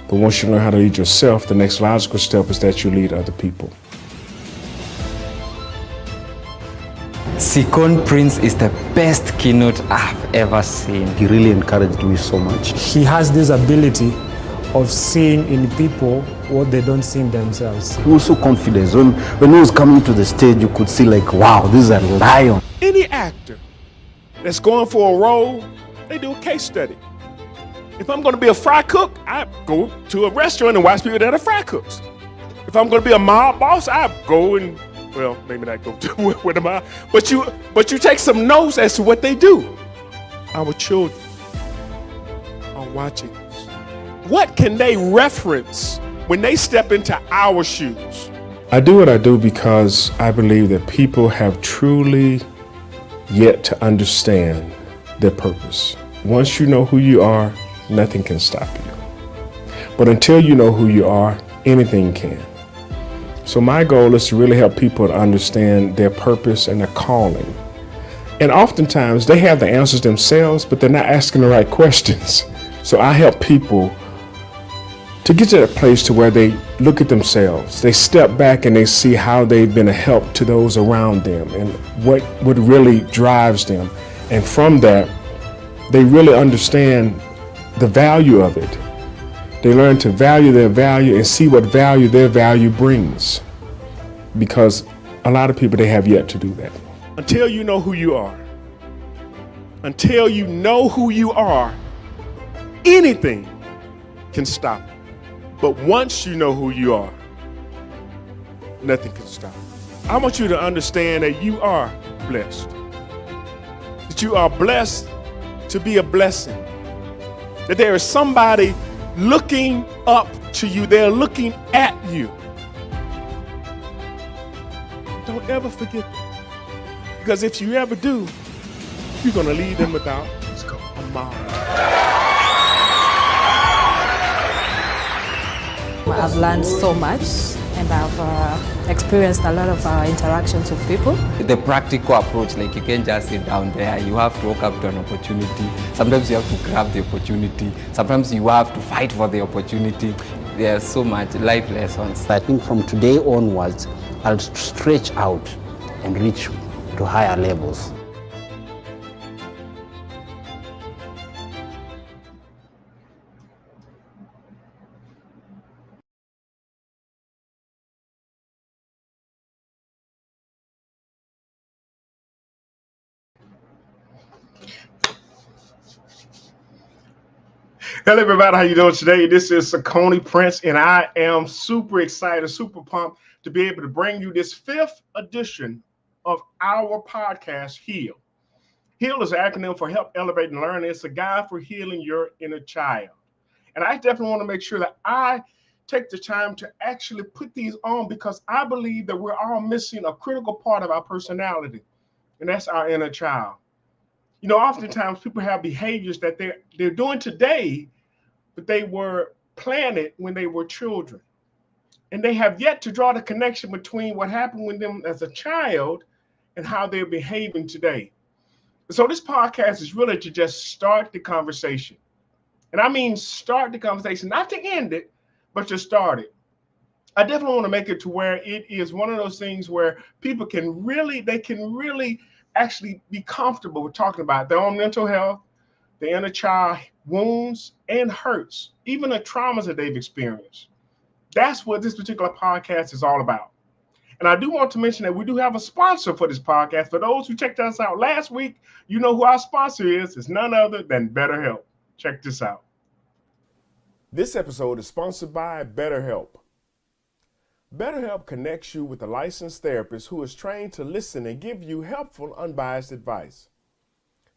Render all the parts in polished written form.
But once you learn how to lead yourself, the next logical step is that you lead other people. Second Prince is the best keynote I've ever seen. He really encouraged me so much. He has this ability of seeing in people what they don't see in themselves. He was so confident. When he was coming to the stage, you could see like, wow, this is a lion. Any actor that's going for a role, they do a case study. If I'm going to be a fry cook, I go to a restaurant and watch people that are fry cooks. If I'm going to be a mob boss, I go and, well, maybe not go to where the mob, but you take some notes as to what they do. Our children are watching us. What can they reference when they step into our shoes? I do what I do because I believe that people have truly yet to understand their purpose. Once you know who you are, nothing can stop you. But until you know who you are, anything can. So my goal is to really help people to understand their purpose and their calling. And oftentimes they have the answers themselves, but they're not asking the right questions. So I help people to get to that place to where they look at themselves, they step back and they see how they've been a help to those around them and what really drives them. And from that, they really understand the value of it. They learn to value their value and see what value their value brings. Because a lot of people, they have yet to do that. Until you know who you are, anything can stop you. But once you know who you are, nothing can stop you. I want you to understand that you are blessed. That you are blessed to be a blessing. That there is somebody looking up to you. They're looking at you. Don't ever forget that. Because if you ever do, you're going to leave them without a mom. I've learned so much and I've experienced a lot of interactions with people. The practical approach, like you can't just sit down there, you have to walk up to an opportunity. Sometimes you have to grab the opportunity. Sometimes you have to fight for the opportunity. There's so much life lessons. I think from today onwards, I'll stretch out and reach to higher levels. Hello everybody, how you doing today? This is Sakoni Prince and I am super excited, super pumped to be able to bring you this 5th edition of our podcast, H.E.A.L. H.E.A.L is an acronym for Help, Elevate, and Learn. It's a guide for healing your inner child. And I definitely want to make sure that I take the time to actually put these on because I believe that we're all missing a critical part of our personality, and that's our inner child. You know, oftentimes people have behaviors that they're doing today, but they were planted when they were children. And they have yet to draw the connection between what happened with them as a child and how they're behaving today. So this podcast is really to just start the conversation. And I mean start the conversation, not to end it, but to start it. I definitely want to make it to where it is one of those things where people can really actually be comfortable with talking about their own mental health, the inner child wounds and hurts, even the traumas that they've experienced. That's what this particular podcast is all about. And I do want to mention that we do have a sponsor for this podcast. For those who checked us out last week, you know who our sponsor is. It's none other than BetterHelp. Check this out. This episode is sponsored by BetterHelp. BetterHelp connects you with a licensed therapist who is trained to listen and give you helpful, unbiased advice.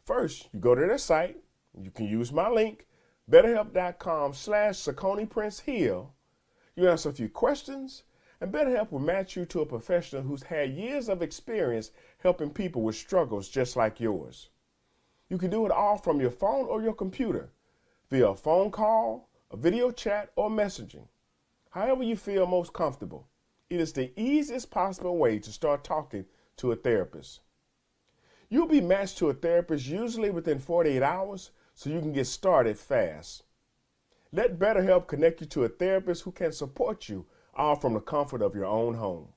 First, you go to their site. You can use my link, betterhelp.com/SakoniPrinceHeal. You answer a few questions, and BetterHelp will match you to a professional who's had years of experience helping people with struggles just like yours. You can do it all from your phone or your computer, via a phone call, a video chat, or messaging. However you feel most comfortable. It is the easiest possible way to start talking to a therapist. You'll be matched to a therapist usually within 48 hours, so you can get started fast. Let BetterHelp connect you to a therapist who can support you, all from the comfort of your own home.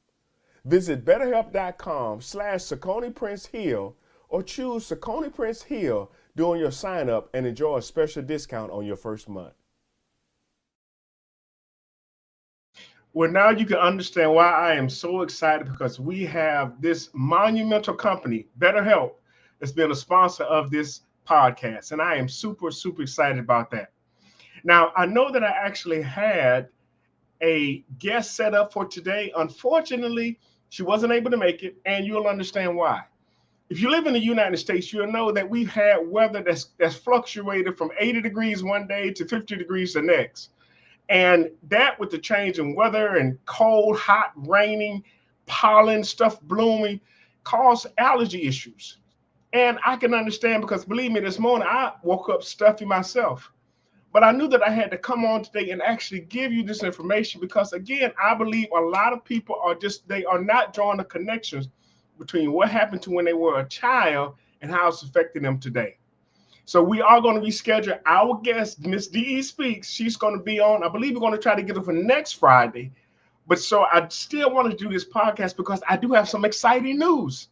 Visit betterhelp.com/SaconiPrinceHeal or choose Saconi Prince Heal during your sign up and enjoy a special discount on your first month. Well, now you can understand why I am so excited, because we have this monumental company, BetterHelp, that's been a sponsor of this podcast. And I am super, super excited about that. Now, I know that I actually had a guest set up for today. Unfortunately, she wasn't able to make it, and you'll understand why. If you live in the United States, you'll know that we've had weather that's fluctuated from 80 degrees one day to 50 degrees the next. And that, with the change in weather and cold, hot, raining, pollen, stuff blooming, cause allergy issues. And I can understand, because believe me, this morning I woke up stuffy myself. But I knew that I had to come on today and actually give you this information, because, again, I believe a lot of people they are not drawing the connections between what happened to when they were a child and how it's affecting them today. So we are going to reschedule our guest, Miss D.E. Speaks. She's going to be on. I believe we're going to try to get her for next Friday. But so I still want to do this podcast because I do have some exciting news.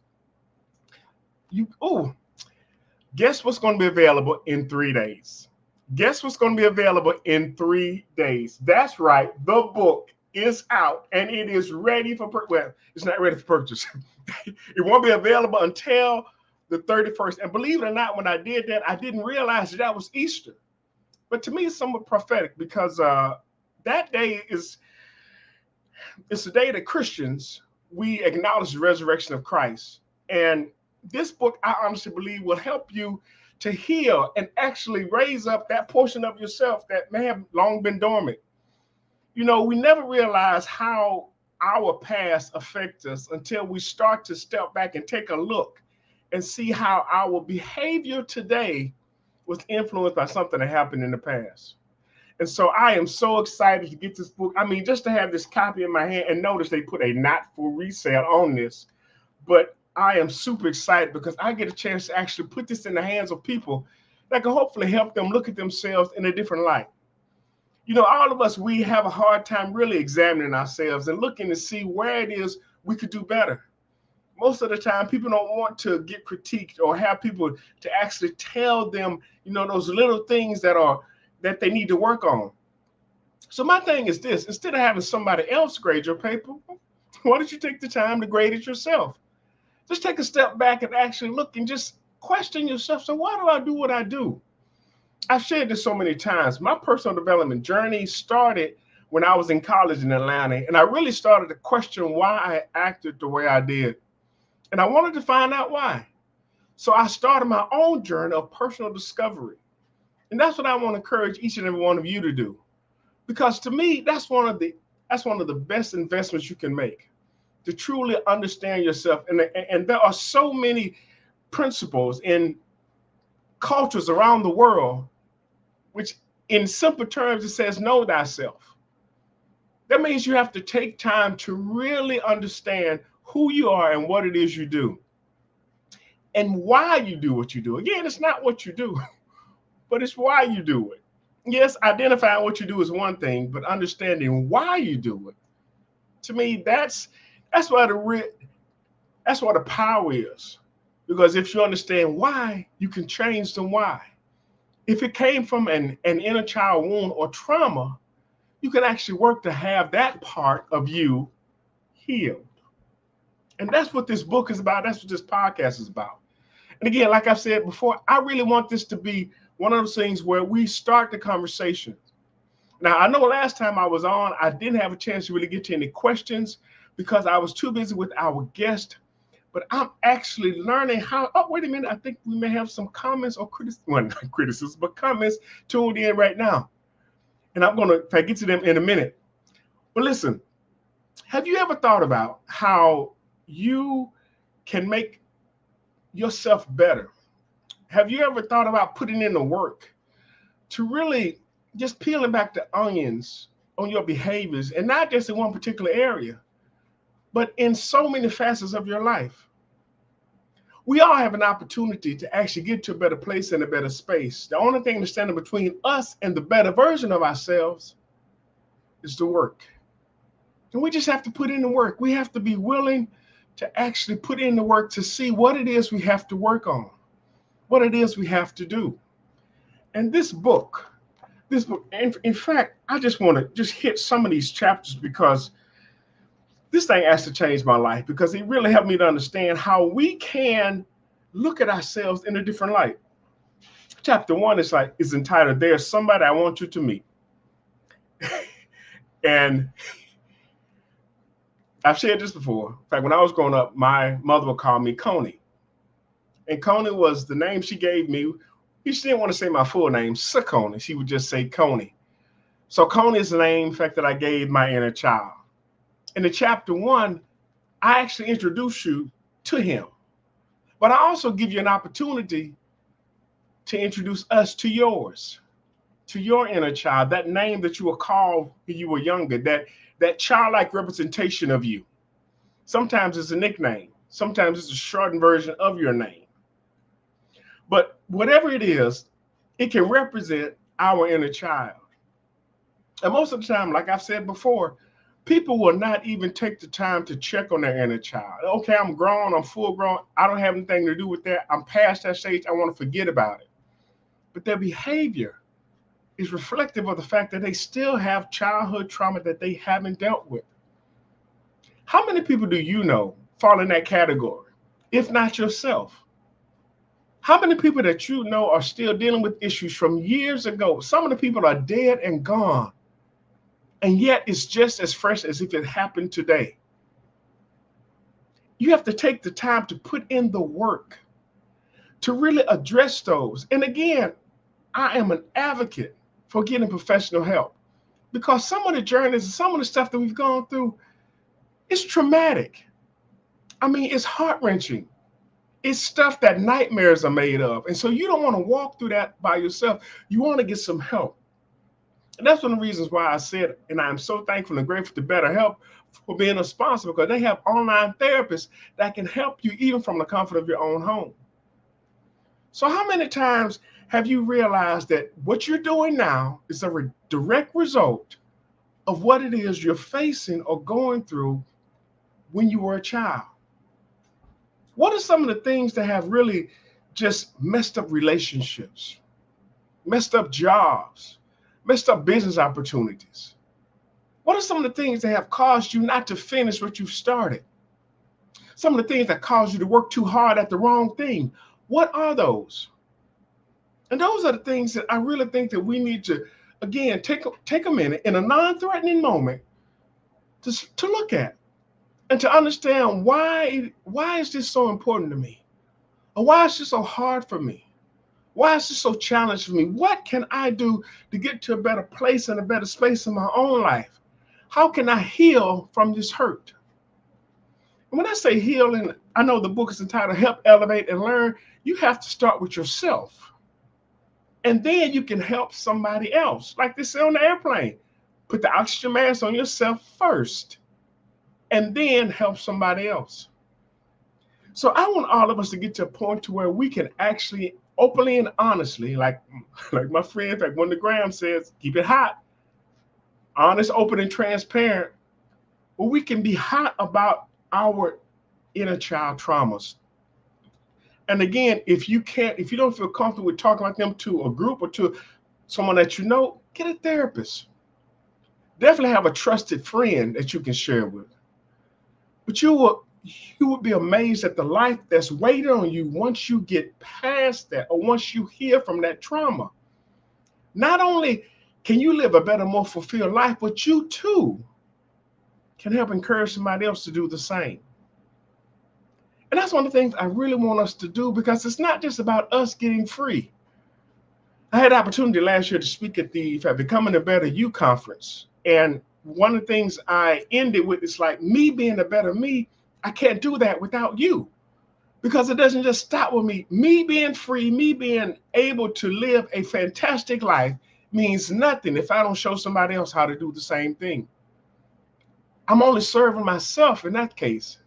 Guess what's going to be available in 3 days? Guess what's going to be available in 3 days? That's right. The book is out and it is ready for well, it's not ready for purchase. It won't be available until the 31st. And believe it or not, when I did that, I didn't realize that was Easter. But to me, it's somewhat prophetic, because that day it's the day that Christians, we acknowledge the resurrection of Christ. And this book, I honestly believe, will help you to heal and actually raise up that portion of yourself that may have long been dormant. You know, we never realize how our past affects us until we start to step back and take a look and see how our behavior today was influenced by something that happened in the past. And so I am so excited to get this book. I mean, just to have this copy in my hand, and notice they put a not for resale on this, but I am super excited because I get a chance to actually put this in the hands of people that can hopefully help them look at themselves in a different light. You know, all of us, we have a hard time really examining ourselves and looking to see where it is we could do better. Most of the time, people don't want to get critiqued or have people to actually tell them, you know, those little things that they need to work on. So my thing is this: instead of having somebody else grade your paper, why don't you take the time to grade it yourself? Just take a step back and actually look and just question yourself. So why do I do what I do? I've shared this so many times. My personal development journey started when I was in college in Atlanta, and I really started to question why I acted the way I did. And I wanted to find out why. So I started my own journey of personal discovery. And that's what I want to encourage each and every one of you to do. Because to me, that's one of the best investments you can make, to truly understand yourself. And there are so many principles in cultures around the world, which in simple terms, it says know thyself. That means you have to take time to really understand who you are and what it is you do and why you do what you do. Again, it's not what you do, but it's why you do it. Yes, identifying what you do is one thing, but understanding why you do it, to me, that's where the power is. Because if you understand why, you can change the why. If it came from an inner child wound or trauma, you can actually work to have that part of you healed. And that's what this book is about. That's what this podcast is about. And again, like I've said before, I really want this to be one of those things where we start the conversation. Now, I know last time I was on, I didn't have a chance to really get to any questions because I was too busy with our guest. But I'm actually learning how. Oh, wait a minute. I think we may have some comments or criticism, but comments tuned in right now. And I'm going to try to get to them in a minute. But listen, have you ever thought about how you can make yourself better? Have you ever thought about putting in the work to really just peeling back the onions on your behaviors, and not just in one particular area, but in so many facets of your life? We all have an opportunity to actually get to a better place and a better space. The only thing that's standing between us and the better version of ourselves is the work. And we just have to put in the work. We have to be willing to actually put in the work to see what it is we have to work on, what it is we have to do. And this book, in fact, I just want to just hit some of these chapters because this thing has to change my life, because it really helped me to understand how we can look at ourselves in a different light. Chapter 1 is entitled, There's Somebody I Want You to Meet. And I've shared this before. In fact, when I was growing up, my mother would call me Coney. And Coney was the name she gave me. She didn't want to say my full name, Coney. She would just say Coney. So Coney is the name, in fact, that I gave my inner child. In the chapter 1, I actually introduce you to him. But I also give you an opportunity to introduce us to yours, to your inner child, that name that you were called when you were younger, that childlike representation of you. Sometimes it's a nickname. Sometimes it's a shortened version of your name. But whatever it is, it can represent our inner child. And most of the time, like I've said before, people will not even take the time to check on their inner child. Okay, I'm grown, I'm full grown, I don't have anything to do with that. I'm past that stage, I want to forget about it. But their behavior is reflective of the fact that they still have childhood trauma that they haven't dealt with. How many people do you know fall in that category, if not yourself? How many people that you know are still dealing with issues from years ago? Some of the people are dead and gone, and yet it's just as fresh as if it happened today. You have to take the time to put in the work to really address those. And again, I am an advocate for getting professional help, because some of the journeys and some of the stuff that we've gone through is traumatic. I mean, it's heart-wrenching. It's stuff that nightmares are made of. And so you don't want to walk through that by yourself. You want to get some help. And that's one of the reasons why I said, and I'm so thankful and grateful to BetterHelp for being a sponsor, because they have online therapists that can help you even from the comfort of your own home. So how many times have you realized that what you're doing now is a direct result of what it is you're facing or going through when you were a child? What are some of the things that have really just messed up relationships, messed up jobs, messed up business opportunities? What are some of the things that have caused you not to finish what you've started? Some of the things that caused you to work too hard at the wrong thing. What are those? And those are the things that I really think that we need to, again, take a minute in a non-threatening moment to look at and to understand why is this so important to me? Or why is this so hard for me? Why is this so challenging for me? What can I do to get to a better place and a better space in my own life? How can I heal from this hurt? And when I say heal, and I know the book is entitled Help, Elevate, and Learn, you have to start with yourself. And then you can help somebody else. Like they say on the airplane, put the oxygen mask on yourself first, and then help somebody else. So I want all of us to get to a point to where we can actually openly and honestly, like my friend, like when the Graham says, keep it hot, honest, open, and transparent, where we can be hot about our inner child traumas. And again, if you don't feel comfortable with talking about them to a group or to someone that you know, get a therapist. Definitely have a trusted friend that you can share with. But you would be amazed at the life that's waiting on you once you get past that, or once you heal from that trauma. Not only can you live a better, more fulfilled life, but you too can help encourage somebody else to do the same. And that's one of the things I really want us to do, because it's not just about us getting free. I had the opportunity last year to speak at the Becoming a Better You conference. And one of the things I ended with is like, me being a better me, I can't do that without you. Because it doesn't just stop with me. Me being free, me being able to live a fantastic life means nothing if I don't show somebody else how to do the same thing. I'm only serving myself in that case.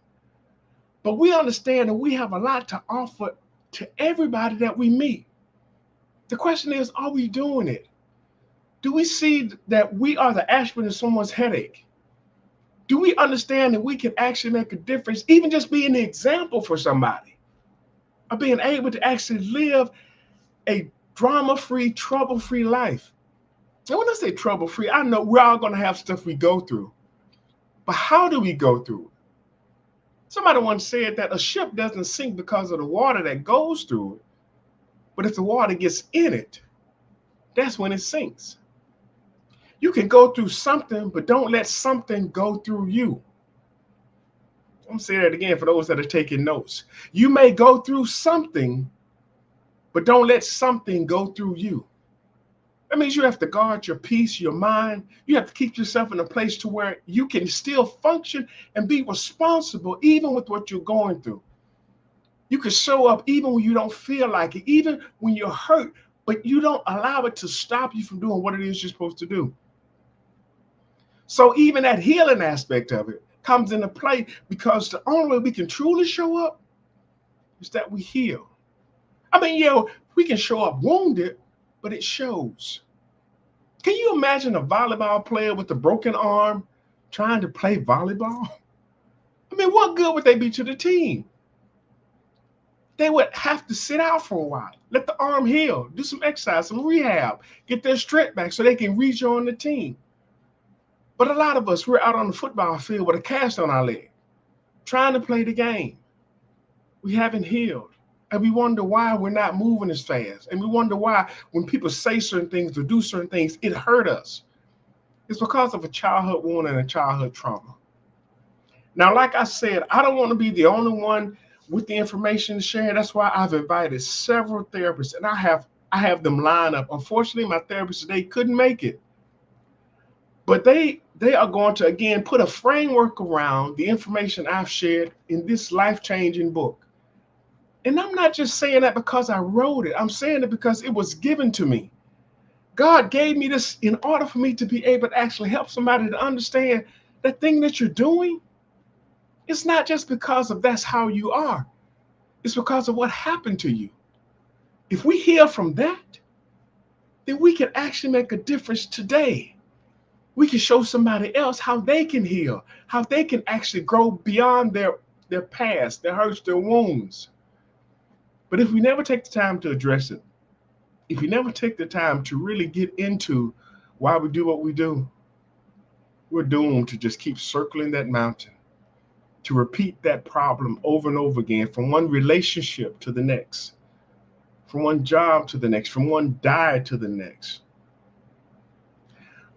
But we understand that we have a lot to offer to everybody that we meet. The question is, are we doing it? Do we see that we are the aspirin in someone's headache? Do we understand that we can actually make a difference, even just being an example for somebody, of being able to actually live a drama-free, trouble-free life? And when I say trouble-free, I know we're all going to have stuff we go through. But how do we go through it? Somebody once said that a ship doesn't sink because of the water that goes through it, but if the water gets in it, that's when it sinks. You can go through something, but don't let something go through you. I'm going to say that again for those that are taking notes. You may go through something, but don't let something go through you. That means you have to guard your peace, your mind. You have to keep yourself in a place to where you can still function and be responsible even with what you're going through. You can show up even when you don't feel like it, even when you're hurt, but you don't allow it to stop you from doing what it is you're supposed to do. So even that healing aspect of it comes into play, because the only way we can truly show up is that we heal. I mean, we can show up wounded, but it shows. Can you imagine a volleyball player with a broken arm trying to play volleyball? I mean, what good would they be to the team? They would have to sit out for a while, let the arm heal, do some exercise, some rehab, get their strength back so they can rejoin the team. But a lot of us, we're out on the football field with a cast on our leg, trying to play the game. We haven't healed. And we wonder why we're not moving as fast. And we wonder why when people say certain things or do certain things, it hurt us. It's because of a childhood wound and a childhood trauma. Now, like I said, I don't want to be the only one with the information to share. That's why I've invited several therapists, and I have them line up. Unfortunately, my therapist today couldn't make it. But they are going to, again, put a framework around the information I've shared in this life-changing book. And I'm not just saying that because I wrote it. I'm saying it because it was given to me. God gave me this in order for me to be able to actually help somebody to understand that thing that you're doing. It's not just because of that's how you are. It's because of what happened to you. If we heal from that, then we can actually make a difference today. We can show somebody else how they can heal, how they can actually grow beyond their past, their hurts, their wounds. But if we never take the time to address it, if we never take the time to really get into why we do what we do, we're doomed to just keep circling that mountain, to repeat that problem over and over again, from one relationship to the next, from one job to the next, from one diet to the next.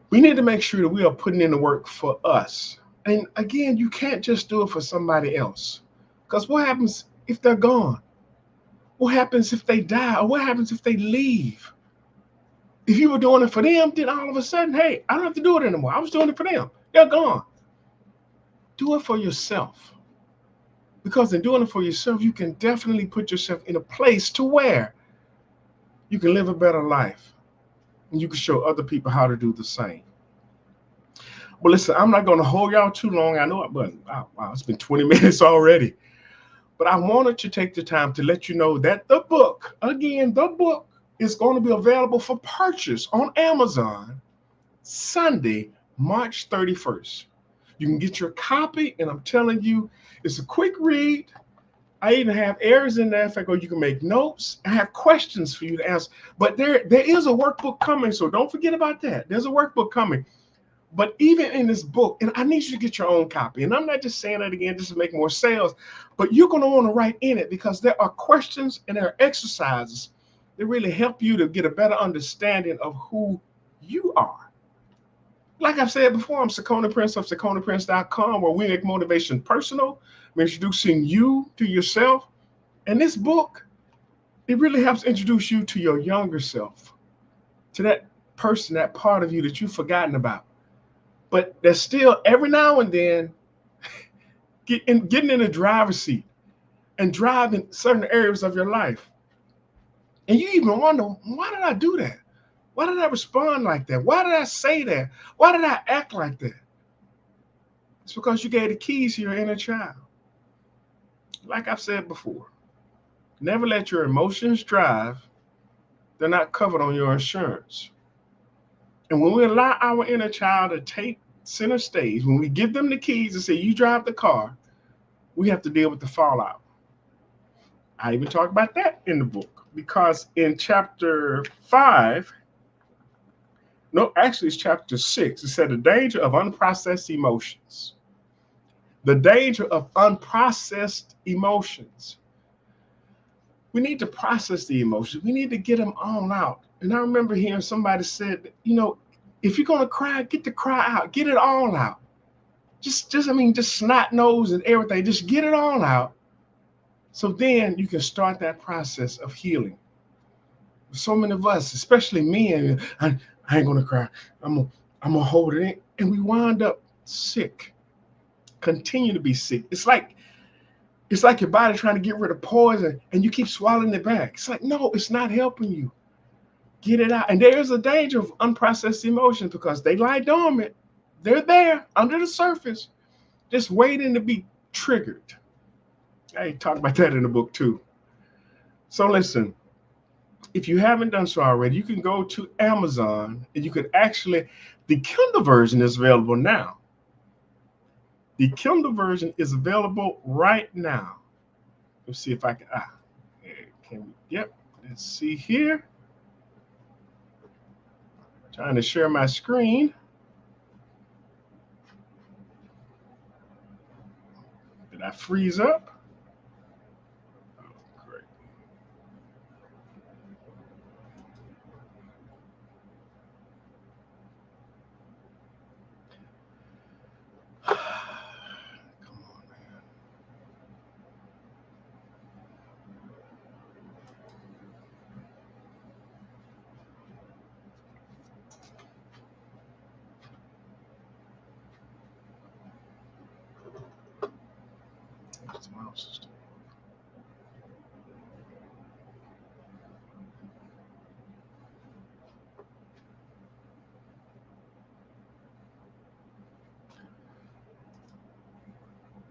We need to make sure that we are putting in the work for us. And again, you can't just do it for somebody else. Because what happens if they're gone? What happens if they die? Or what happens if they leave? If you were doing it for them, then all of a sudden, hey, I don't have to do it anymore. I was doing it for them. They're gone. Do it for yourself. Because in doing it for yourself, you can definitely put yourself in a place to where you can live a better life. And you can show other people how to do the same. Well, listen, I'm not going to hold y'all too long. I know it, but wow, it's been 20 minutes already. But I wanted to take the time to let you know that the book is going to be available for purchase on Amazon Sunday, March 31st. You can get your copy, and I'm telling you, it's a quick read. I even have errors in there. In fact, you can make notes. I have questions for you to ask. But there is a workbook coming, so don't forget about that. There's a workbook coming. But even in this book, and I need you to get your own copy. And I'm not just saying that again just to make more sales, but you're going to want to write in it because there are questions and there are exercises that really help you to get a better understanding of who you are. Like I've said before, I'm Sakona Prince of SakonaPrince.com, where we make motivation personal. I'm introducing you to yourself. And this book, it really helps introduce you to your younger self, to that person, that part of you that you've forgotten about. But there's still every now and then getting in the driver's seat and driving certain areas of your life. And you even wonder, why did I do that? Why did I respond like that? Why did I say that? Why did I act like that? It's because you gave the keys to your inner child. Like I've said before, never let your emotions drive. They're not covered on your insurance. And when we allow our inner child to take center stage, when we give them the keys and say, you drive the car, we have to deal with the fallout. I even talk about that in the book because in chapter 5, no, actually it's chapter 6, it said the danger of unprocessed emotions. The danger of unprocessed emotions. We need to process the emotions. We need to get them all out. And I remember hearing somebody said, if you're gonna cry, get the cry out, get it all out. Just snot nose and everything. Just get it all out. So then you can start that process of healing. So many of us, especially men, I ain't gonna cry. I'm gonna hold it in, and we wind up sick. Continue to be sick. It's like your body trying to get rid of poison, and you keep swallowing it back. It's like, no, it's not helping you. Get it out. And there's a danger of unprocessed emotions because they lie dormant. They're there under the surface, just waiting to be triggered. I talk about that in the book too. So listen, if you haven't done so already, you can go to Amazon and you could actually, the Kindle version is available now. The Kindle version is available right now. Let's see if I yep, let's see here. Trying to share my screen. Did I freeze up? Oh, great. Come on, man. This mouse is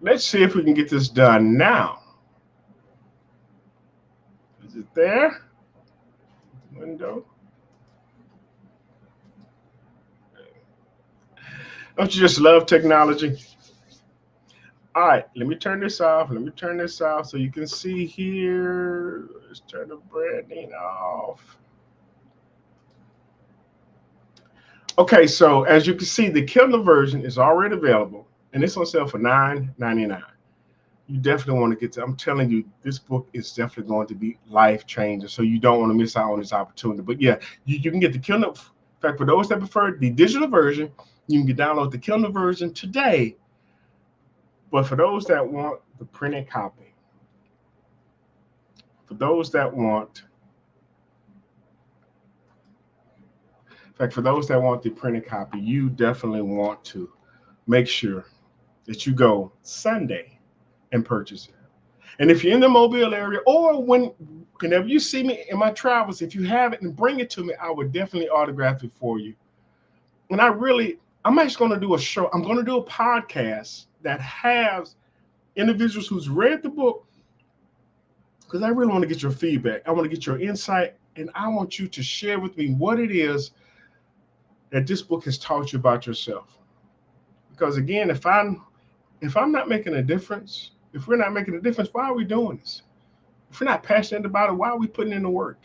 Let's see if we can get this done now. Is it there? Window. Don't you just love technology? All right, let me turn this off. Let me turn this off so you can see here. Let's turn the branding off. Okay, so as you can see, the Kindle version is already available, and it's on sale for $9.99. You definitely want to get to. I'm telling you, this book is definitely going to be life-changing, so you don't want to miss out on this opportunity. But yeah, you can get the Kindle. In fact, for those that prefer the digital version, you can download the Kindle version today. But for those that want the printed copy, in fact, for those that want the printed copy, you definitely want to make sure that you go Sunday and purchase it. And if you're in the Mobile area, or whenever you see me in my travels, if you have it and bring it to me, I would definitely autograph it for you. And I'm actually going to do a show. I'm going to do a podcast that has individuals who's read the book, because I really want to get your feedback. I want to get your insight, and I want you to share with me what it is that this book has taught you about yourself. Because again, if I'm not making a difference, if we're not making a difference, why are we doing this? If we're not passionate about it, why are we putting in the work?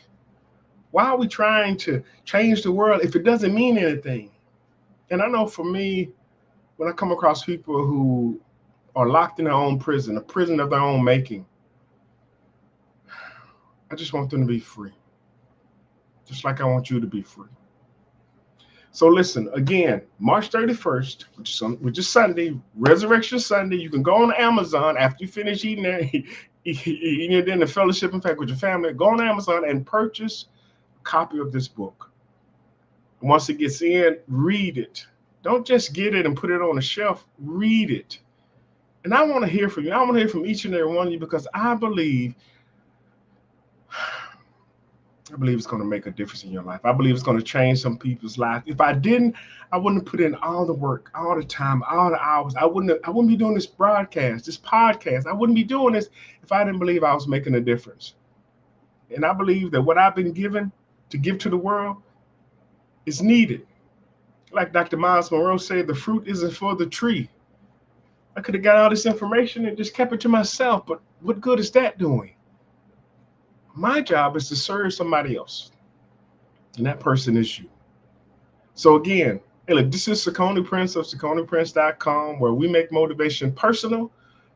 Why are we trying to change the world if it doesn't mean anything? And I know for me, when I come across people who are locked in their own prison, a prison of their own making, I just want them to be free. Just like I want you to be free. So listen, again, March 31st, which is Sunday, Resurrection Sunday. You can go on Amazon after you finish eating your dinner, fellowship, in fact, with your family. Go on Amazon and purchase a copy of this book. And once it gets in, read it. Don't just get it and put it on a shelf. Read it. And I want to hear from you. I want to hear from each and every one of you, because I believe I believe it's going to make a difference in your life. I believe it's going to change some people's lives. If I didn't, I wouldn't have put in all the work, all the time, all the hours. I wouldn't be doing this broadcast, this podcast. I wouldn't be doing this if I didn't believe I was making a difference. And I believe that what I've been given to give to the world is needed. Like Dr. Miles Monroe said, the fruit isn't for the tree. I could have got all this information and just kept it to myself, but what good is that doing? My job is to serve somebody else, and that person is you. So again, hey, look, this is Saucony Prince of SauconyPrince.com, where we make motivation personal,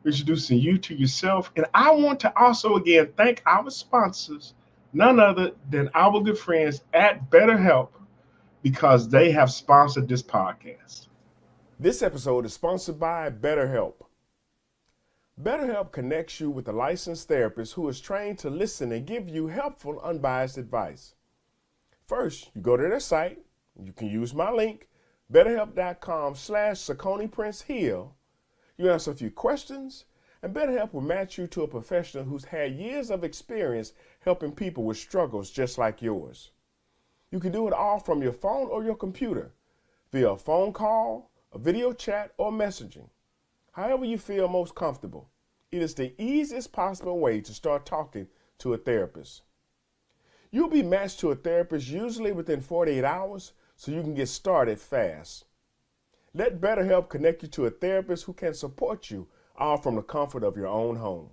introducing you to yourself. And I want to also, again, thank our sponsors, none other than our good friends at BetterHelp, because they have sponsored this podcast. This episode is sponsored by BetterHelp. BetterHelp connects you with a licensed therapist who is trained to listen and give you helpful, unbiased advice. First, you go to their site. You can use my link, betterhelp.com/SauconyPrinceHeal. You answer a few questions, and BetterHelp will match you to a professional who's had years of experience helping people with struggles just like yours. You can do it all from your phone or your computer, via a phone call, a video chat, or messaging. However you feel most comfortable, it is the easiest possible way to start talking to a therapist. You'll be matched to a therapist usually within 48 hours, so you can get started fast. Let BetterHelp connect you to a therapist who can support you, all from the comfort of your own home.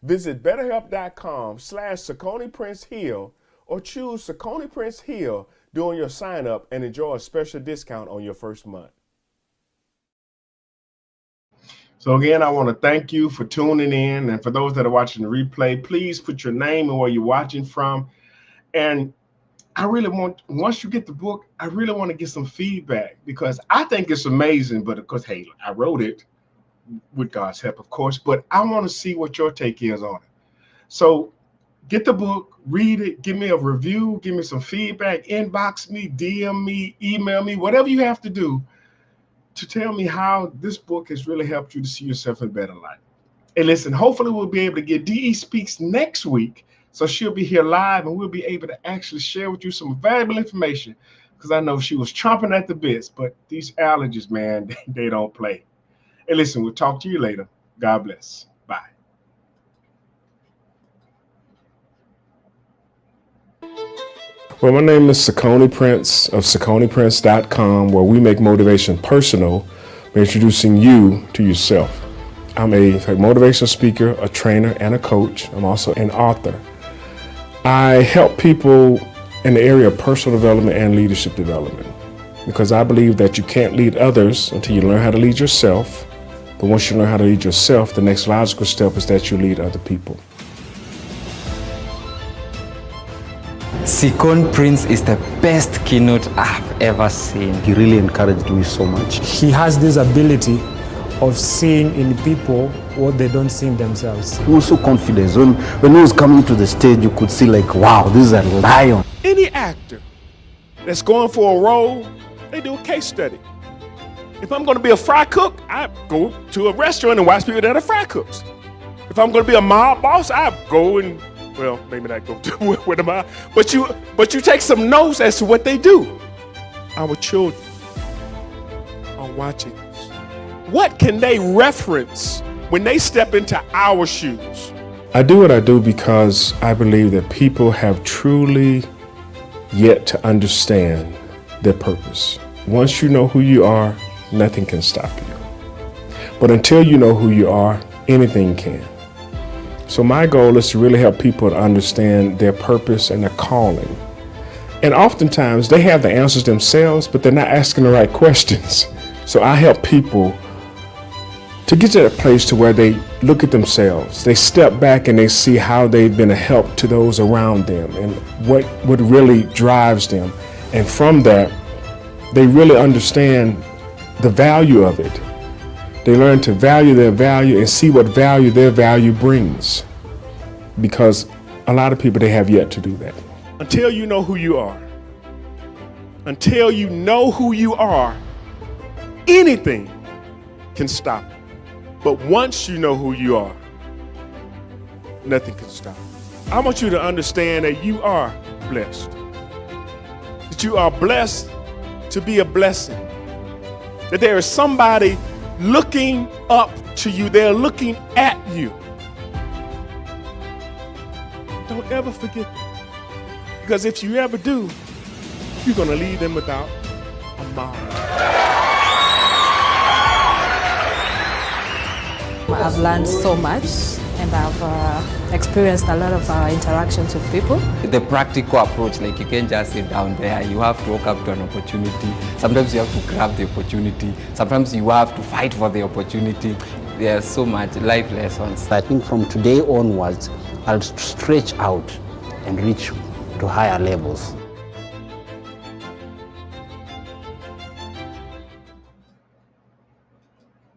Visit betterhelp.com/SauconyPrinceHeal or choose Saucony Prince Heal during your sign up and enjoy a special discount on your first month. So again, I want to thank you for tuning in. And for those that are watching the replay, please put your name and where you're watching from. And I really want, once you get the book, I really want to get some feedback, because I think it's amazing. But of course, hey, I wrote it with God's help, of course, but I want to see what your take is on it. So get the book, read it, give me a review, give me some feedback, inbox me, DM me, email me, whatever you have to do to tell me how this book has really helped you to see yourself in a better light. And listen, hopefully we'll be able to get DE Speaks next week. So she'll be here live and we'll be able to actually share with you some valuable information, because I know she was chomping at the bits, but these allergies, man, they don't play. And listen, we'll talk to you later. God bless. Bye. Well, my name is Saucony Prince of SauconyPrince.com, where we make motivation personal by introducing you to yourself. I'm a motivational speaker, a trainer, and a coach. I'm also an author. I help people in the area of personal development and leadership development, because I believe that you can't lead others until you learn how to lead yourself. But once you learn how to lead yourself, the next logical step is that you lead other people. Saucony Prince is the best keynote I've ever seen. He really encouraged me so much. He has this ability of seeing in people what they don't see in themselves. He was so confident. When he was coming to the stage, you could see like, wow, this is a lion. Any actor that's going for a role, they do a case study. If I'm going to be a fry cook, I go to a restaurant and watch people that are fry cooks. If I'm going to be a mob boss, I go and, well, maybe not go to with a mob, but you take some notes as to what they do. Our children are watching us. What can they reference when they step into our shoes? I do what I do because I believe that people have truly yet to understand their purpose. Once you know who you are, nothing can stop you. But until you know who you are, anything can. So my goal is to really help people to understand their purpose and their calling. And oftentimes they have the answers themselves, but they're not asking the right questions. So I help people to get to that place to where they look at themselves, they step back and they see how they've been a help to those around them and what really drives them. And from that, they really understand the value of it. They learn to value their value and see what value their value brings. Because a lot of people, they have yet to do that. Until you know who you are, anything can stop you. But once you know who you are, nothing can stop you. I want you to understand that you are blessed. That you are blessed to be a blessing. That there is somebody looking up to you. They're looking at you. Don't ever forget that. Because if you ever do, you're going to leave them without a mark. I've learned so much, and I've experienced a lot of interactions with people. The practical approach, like you can't just sit down there. You have to walk up to an opportunity. Sometimes you have to grab the opportunity. Sometimes you have to fight for the opportunity. There's so much life lessons. I think from today onwards, I'll stretch out and reach to higher levels.